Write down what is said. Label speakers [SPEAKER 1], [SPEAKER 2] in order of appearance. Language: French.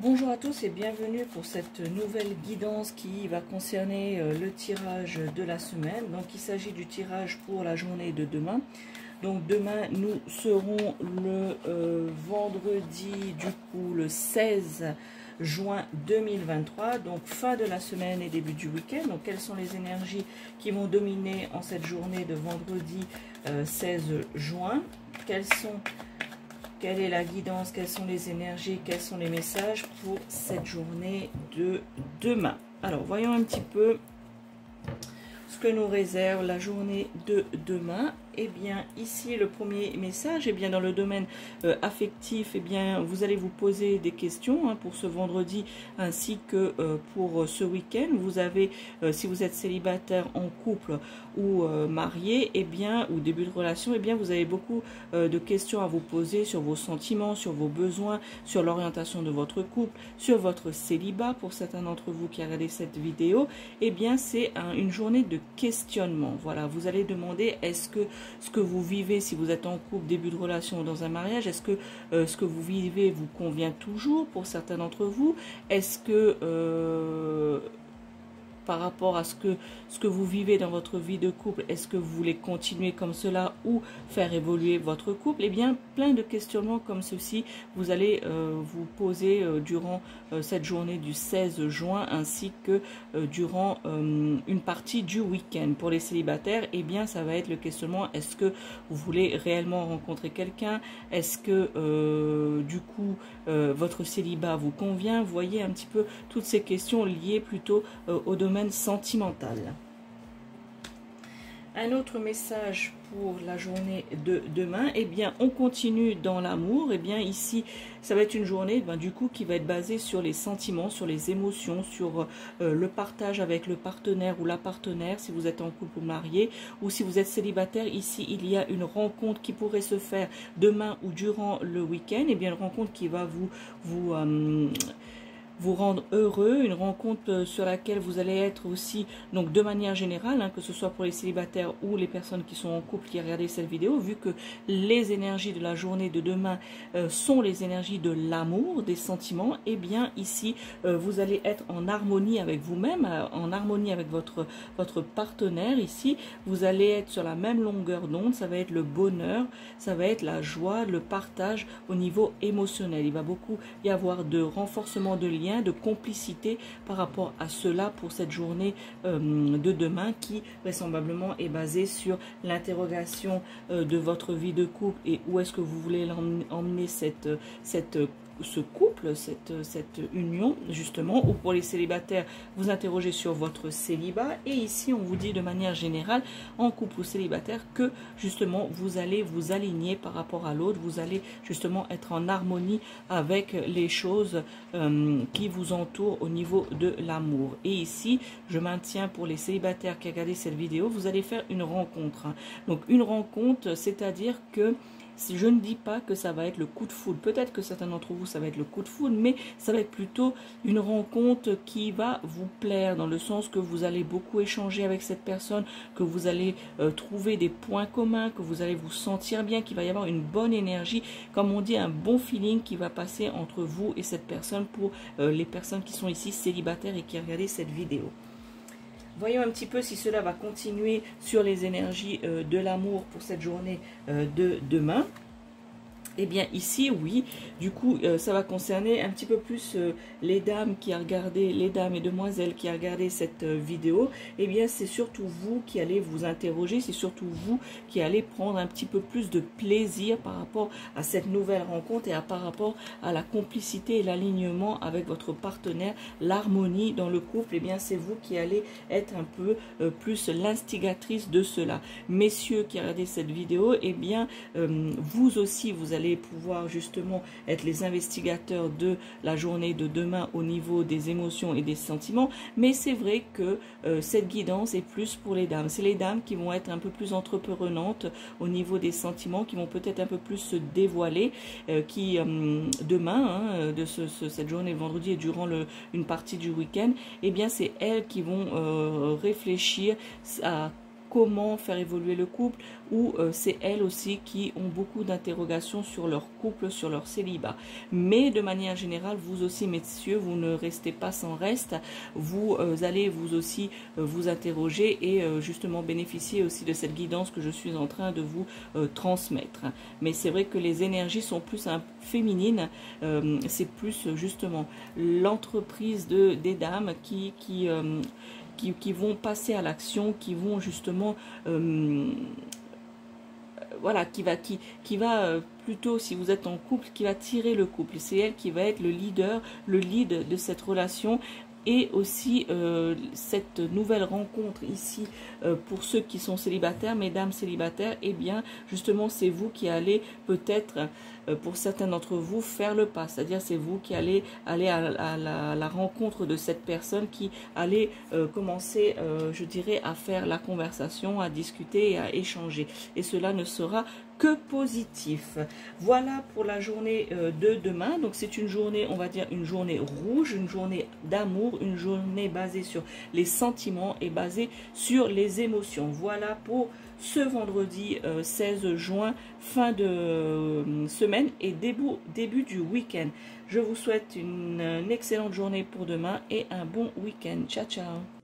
[SPEAKER 1] Bonjour à tous et bienvenue pour cette nouvelle guidance qui va concerner le tirage de la semaine. Donc il s'agit du tirage pour la journée de demain. Donc demain nous serons le vendredi du coup le 16 juin 2023, donc fin de la semaine et début du week-end. Donc quelles sont les énergies qui vont dominer en cette journée de vendredi 16 juin? Quelle est la guidance, quelles sont les énergies, quels sont les messages pour cette journée de demain? Alors, voyons un petit peu ce que nous réserve la journée de demain. Eh bien, ici, le premier message, eh bien, dans le domaine affectif, eh bien, vous allez vous poser des questions pour ce vendredi ainsi que pour ce week-end. Vous avez, si vous êtes célibataire, en couple ou marié, eh bien, ou début de relation, eh bien, vous avez beaucoup de questions à vous poser sur vos sentiments, sur vos besoins, sur l'orientation de votre couple, sur votre célibat. Pour certains d'entre vous qui regardez cette vidéo, eh bien, c'est une journée de questionnement. Voilà, vous allez demander, est-ce que ce que vous vivez, si vous êtes en couple, début de relation ou dans un mariage, est-ce que ce que vous vivez vous convient toujours pour certains d'entre vous? Est-ce que par rapport à ce que vous vivez dans votre vie de couple, est-ce que vous voulez continuer comme cela ou faire évoluer votre couple? Eh bien, plein de questionnements comme ceci, vous allez vous poser durant cette journée du 16 juin ainsi que durant une partie du week-end. Pour les célibataires, eh bien, ça va être le questionnement, est-ce que vous voulez réellement rencontrer quelqu'un? Est-ce que du coup, votre célibat vous convient? Vous voyez un petit peu toutes ces questions liées plutôt au domaine sentimental. Un autre message pour la journée de demain, eh bien, on continue dans l'amour. Eh bien, ici, ça va être une journée, du coup, qui va être basée sur les sentiments, sur les émotions, sur le partage avec le partenaire ou la partenaire, si vous êtes en couple ou marié, ou si vous êtes célibataire. Ici, il y a une rencontre qui pourrait se faire demain ou durant le week-end. Eh bien, une rencontre qui va vous rendre heureux, une rencontre sur laquelle vous allez être aussi, donc de manière générale, que ce soit pour les célibataires ou les personnes qui sont en couple qui regardent cette vidéo, vu que les énergies de la journée de demain sont les énergies de l'amour, des sentiments, et bien ici, vous allez être en harmonie avec vous-même, en harmonie avec votre partenaire. Ici, vous allez être sur la même longueur d'onde, ça va être le bonheur, ça va être la joie, le partage au niveau émotionnel. Il va beaucoup y avoir de renforcement de liens, de complicité par rapport à cela pour cette journée de demain qui vraisemblablement est basée sur l'interrogation de votre vie de couple et où est-ce que vous voulez emmener ce couple, cette union justement, ou pour les célibataires, vous interrogez sur votre célibat. Et ici on vous dit de manière générale, en couple ou célibataire, que justement vous allez vous aligner par rapport à l'autre, vous allez justement être en harmonie avec les choses qui vous entourent au niveau de l'amour. Et ici je maintiens, pour les célibataires qui regardent cette vidéo, vous allez faire une rencontre, donc une rencontre, c'est-à-dire que je ne dis pas que ça va être le coup de foudre. Peut-être que certains d'entre vous, ça va être le coup de foudre, mais ça va être plutôt une rencontre qui va vous plaire, dans le sens que vous allez beaucoup échanger avec cette personne, que vous allez trouver des points communs, que vous allez vous sentir bien, qu'il va y avoir une bonne énergie, comme on dit, un bon feeling qui va passer entre vous et cette personne pour les personnes qui sont ici célibataires et qui regardent cette vidéo. Voyons un petit peu si cela va continuer sur les énergies de l'amour pour cette journée de demain. Eh bien ici, oui, du coup, ça va concerner un petit peu plus les dames qui a regardé, les dames et demoiselles qui a regardé cette vidéo. Eh bien, c'est surtout vous qui allez vous interroger, c'est surtout vous qui allez prendre un petit peu plus de plaisir par rapport à cette nouvelle rencontre et par rapport à la complicité et l'alignement avec votre partenaire, l'harmonie dans le couple. Eh bien, c'est vous qui allez être un peu plus l'instigatrice de cela. Messieurs qui regardez cette vidéo, eh bien, vous aussi, vous allez pouvoir justement être les investigateurs de la journée de demain au niveau des émotions et des sentiments, mais c'est vrai que cette guidance est plus pour les dames. C'est les dames qui vont être un peu plus entreprenantes au niveau des sentiments, qui vont peut-être un peu plus se dévoiler, qui demain, de cette journée vendredi et durant une partie du week-end, eh bien c'est elles qui vont réfléchir à comment faire évoluer le couple, ou c'est elles aussi qui ont beaucoup d'interrogations sur leur couple, sur leur célibat. Mais de manière générale, vous aussi messieurs, vous ne restez pas sans reste, vous allez vous aussi vous interroger et justement bénéficier aussi de cette guidance que je suis en train de vous transmettre. Mais c'est vrai que les énergies sont plus féminines, c'est plus justement l'entreprise des dames qui vont passer à l'action, qui vont justement voilà, qui va plutôt, si vous êtes en couple, qui va tirer le couple. C'est elle qui va être le leader, le lead de cette relation. Et aussi cette nouvelle rencontre ici pour ceux qui sont célibataires, mesdames célibataires, eh bien justement c'est vous qui allez peut-être pour certains d'entre vous faire le pas, c'est-à-dire c'est vous qui allez aller à la rencontre de cette personne, qui allez commencer je dirais à faire la conversation, à discuter et à échanger, et cela ne sera que positif. Voilà pour la journée de demain. Donc c'est une journée, on va dire une journée rouge, une journée d'amour, une journée basée sur les sentiments et basée sur les émotions. Voilà pour ce vendredi 16 juin, fin de semaine et début du week-end. Je vous souhaite une excellente journée pour demain et un bon week-end. Ciao, ciao.